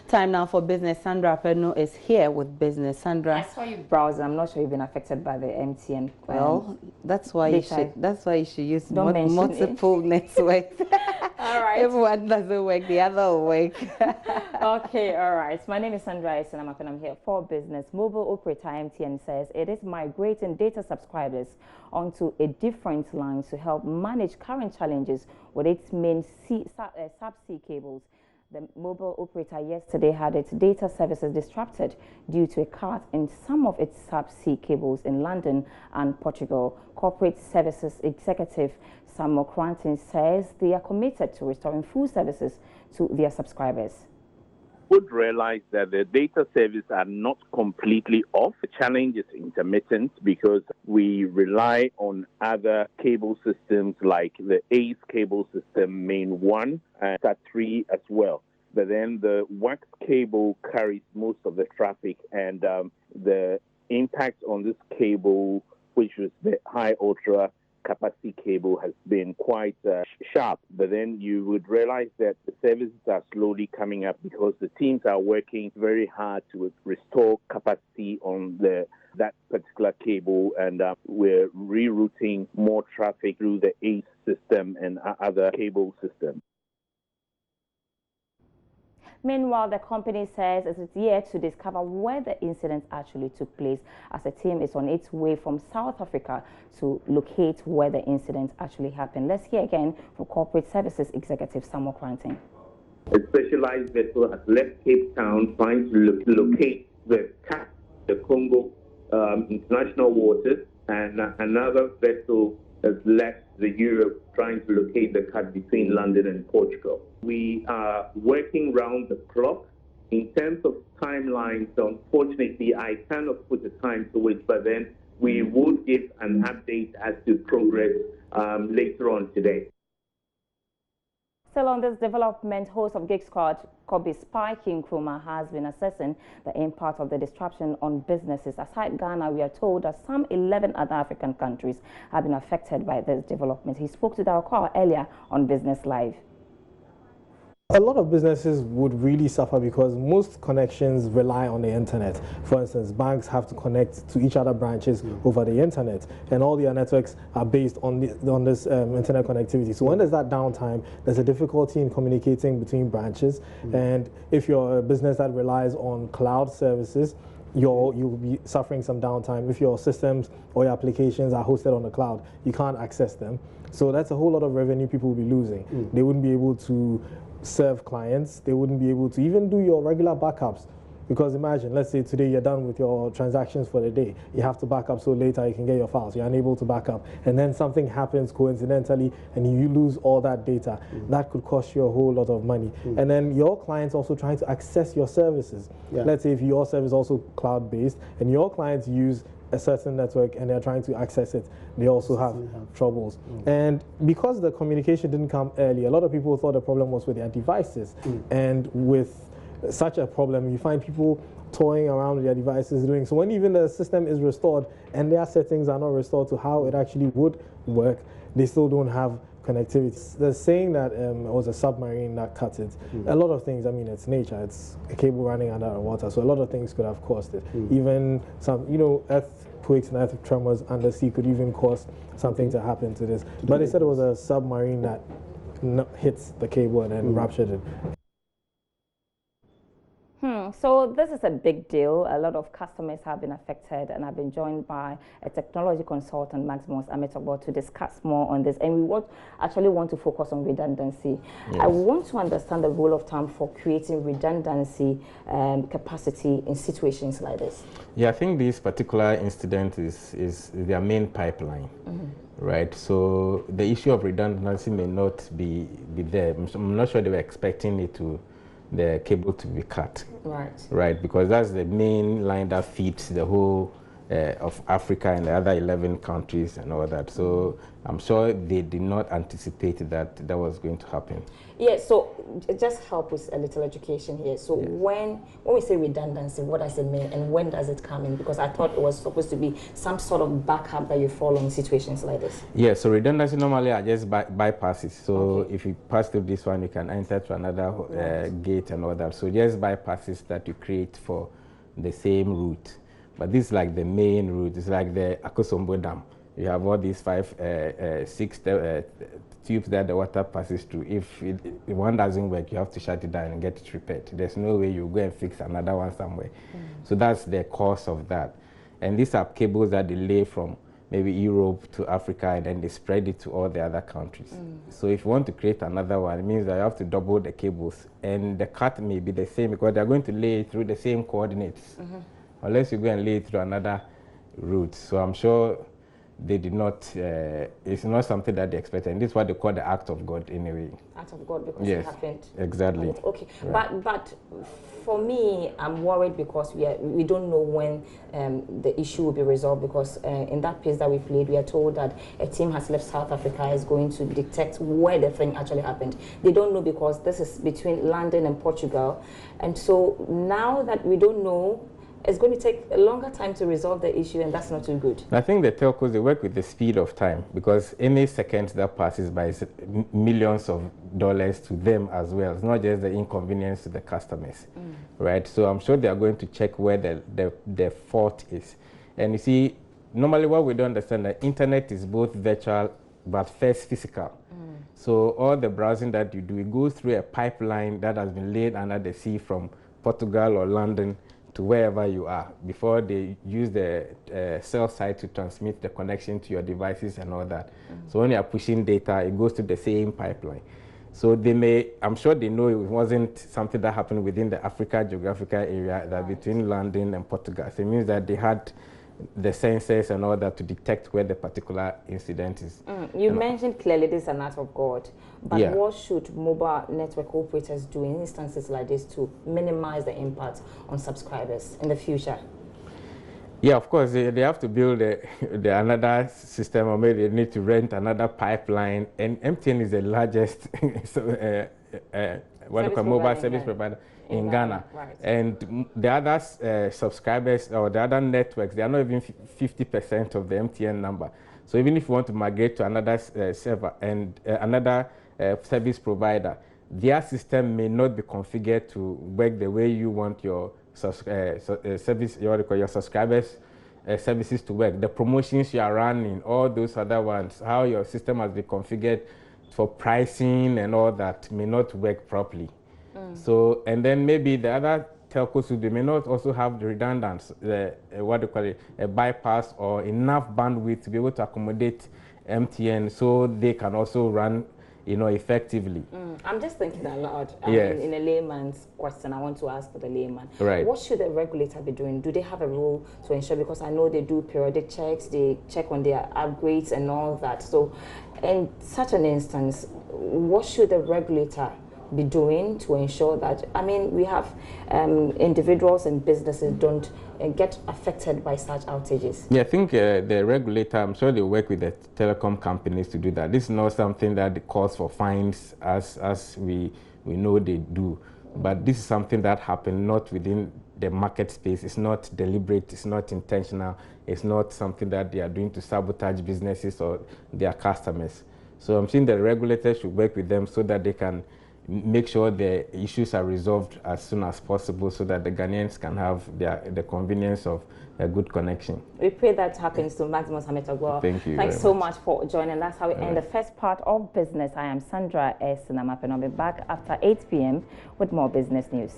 Time now for business. Sandra Pedno is here with business. Sandra, I saw you browsing. I'm not sure you've been affected by the MTN. Well, that's why you should. That's why you should use multiple networks. All right. If one doesn't work, the other will work. Okay. All right. My name is Sandra Isenamaka and I'm here for business. Mobile operator MTN says it is migrating data subscribers onto a different line to help manage current challenges with its main subsea cables. The mobile operator yesterday had its data services disrupted due to a cut in some of its subsea cables in London and Portugal. Corporate Services Executive Samuel Cranton says they are committed to restoring full services to their subscribers. Would realize that the data services are not completely off. The challenge is intermittent because we rely on other cable systems like the ACE cable system, main 1, and SAT3 as well. But then the wax cable carries most of the traffic, and the impact on this cable, which was the high ultra capacity cable, has been quite sharp. But then you would realize that the services are slowly coming up because the teams are working very hard to restore capacity on that particular cable, and we're rerouting more traffic through the ACE system and other cable systems. Meanwhile, the company says it is yet to discover where the incident actually took place, as a team is on its way from South Africa to locate where the incident actually happened. Let's hear again from Corporate Services Executive Samuel Cranton. A specialized vessel has left Cape Town trying to locate the Congo international waters, and another vessel has left the Europe trying to locate the cut between London and Portugal. We are working round the clock. In terms of timelines, unfortunately, I cannot put a time to it, but then we will give an update as to progress later on today. Still on this development, host of Gig Squad, Kobe Spike Nkrumah, has been assessing the impact of the disruption on businesses. Aside Ghana, we are told that some 11 other African countries have been affected by this development. He spoke to Darko earlier on Business Live. A lot of businesses would really suffer because most connections rely on the internet. For instance, banks have to connect to each other branches over the internet, and all their networks are based on this internet connectivity. So when there's that downtime, there's a difficulty in communicating between branches. And if you're a business that relies on cloud services, you'll be suffering some downtime. If your systems or your applications are hosted on the cloud, you can't access them. So that's a whole lot of revenue people will be losing. They wouldn't be able to serve clients. They wouldn't be able to even do your regular backups, because imagine, let's say today you're done with your transactions for the day, you have to back up so later you can get your files. You're unable to back up, and then something happens coincidentally and you lose all that data. That could cost you a whole lot of money. And then your clients also trying to access your services. Let's say if your service is also cloud-based and your clients use a certain network and they're trying to access it, they also have troubles. And because the communication didn't come early, a lot of people thought the problem was with their devices. And with such a problem, you find people toying around with their devices doing so. When even the system is restored and their settings are not restored to how it actually would work, they still don't have connectivity. They're saying that it was a submarine that cut it. A lot of things, I mean, it's nature. It's a cable running under the water, so a lot of things could have caused it. Even some, earthquakes and earth tremors under sea could even cause something to happen to this. But they said it was a submarine that hits the cable and then ruptured it. So this is a big deal. A lot of customers have been affected, and I've been joined by a technology consultant, Maximus Amitogbo, to discuss more on this. And we actually want to focus on redundancy. I want to understand the rule of thumb for creating redundancy capacity in situations like this. Yeah, I think this particular incident is their main pipeline. Right, so the issue of redundancy may not be there. I'm not sure they were expecting the cable to be cut. Right. Right, because that's the main line that feeds the whole of Africa and the other 11 countries and all that. So I'm sure they did not anticipate that that was going to happen. Yeah, so just help with a little education here. So yes. when we say redundancy, what does it mean and when does it come in? Because I thought it was supposed to be some sort of backup that you follow in situations like this. Yeah, so redundancy normally are just bypasses. So if you pass through this one, you can enter to another gate and all that. So just bypasses that you create for the same route. But this is like the main route. It's like the Akosombo Dam. You have all these 6 tubes that the water passes through. If one doesn't work, you have to shut it down and get it repaired. There's no way you go and fix another one somewhere. So that's the cause of that. And these are cables that they lay from maybe Europe to Africa, and then they spread it to all the other countries. So if you want to create another one, it means that you have to double the cables. And the cut may be the same because they're going to lay it through the same coordinates. Unless you go and lay it through another route. So I'm sure they did not, it's not something that they expected. And this is what they call the act of God anyway. Act of God, because it happened. Exactly. Okay, right. But for me, I'm worried because we don't know when the issue will be resolved, because in that piece that we played, we are told that a team has left South Africa, is going to detect where the thing actually happened. They don't know because this is between London and Portugal. And so now that we don't know, it's going to take a longer time to resolve the issue, and that's not too good. I think the telcos, they work with the speed of time, because any second that passes by is millions of dollars to them as well. It's not just the inconvenience to the customers, right? So I'm sure they are going to check where the fault is. And you see, normally what we don't understand, that internet is both virtual but first physical. So all the browsing that you do, it goes through a pipeline that has been laid under the sea from Portugal or London to wherever you are, before they use the cell site to transmit the connection to your devices and all that. So when you are pushing data, it goes to the same pipeline. So they may, I'm sure they know it wasn't something that happened within the Africa geographical area, that between London and Portugal. So it means that they had the sensors and all that to detect where the particular incident is. You mentioned clearly this is an act of God, but what should mobile network operators do in instances like this to minimize the impact on subscribers in the future? Yeah, of course, they have to build another system, or maybe they need to rent another pipeline. And MTN is the largest mobile service provider in Ghana. Right. And the other subscribers or the other networks, they are not even 50% of the MTN number. So even if you want to migrate to another server and another service provider, their system may not be configured to work the way you want your your subscribers services to work. The promotions you are running, all those other ones, how your system has been configured for pricing and all that may not work properly. So, and then maybe the other telcos, they may not also have the redundancy, a bypass or enough bandwidth to be able to accommodate MTN, so they can also run, effectively. I'm just thinking aloud. In a layman's question, I want to ask for the layman. Right. What should the regulator be doing? Do they have a rule to ensure? Because I know they do periodic checks, they check on their upgrades and all that. So, in such an instance, what should the regulator be doing to ensure that, we have individuals and businesses don't get affected by such outages? Yeah, I think the regulator, I'm sure they work with the telecom companies to do that. This is not something that calls for fines as we know they do. But this is something that happened not within the market space. It's not deliberate, it's not intentional, it's not something that they are doing to sabotage businesses or their customers. So I'm saying the regulator should work with them so that they can make sure the issues are resolved as soon as possible, so that the Ghanaians can have the convenience of a good connection. We pray that happens to Maximus Hametagwa. Thank you. Thanks so much for joining. That's how we end the first part of Business. I am Sandra S. and I'll be back after 8 p.m. with more business news.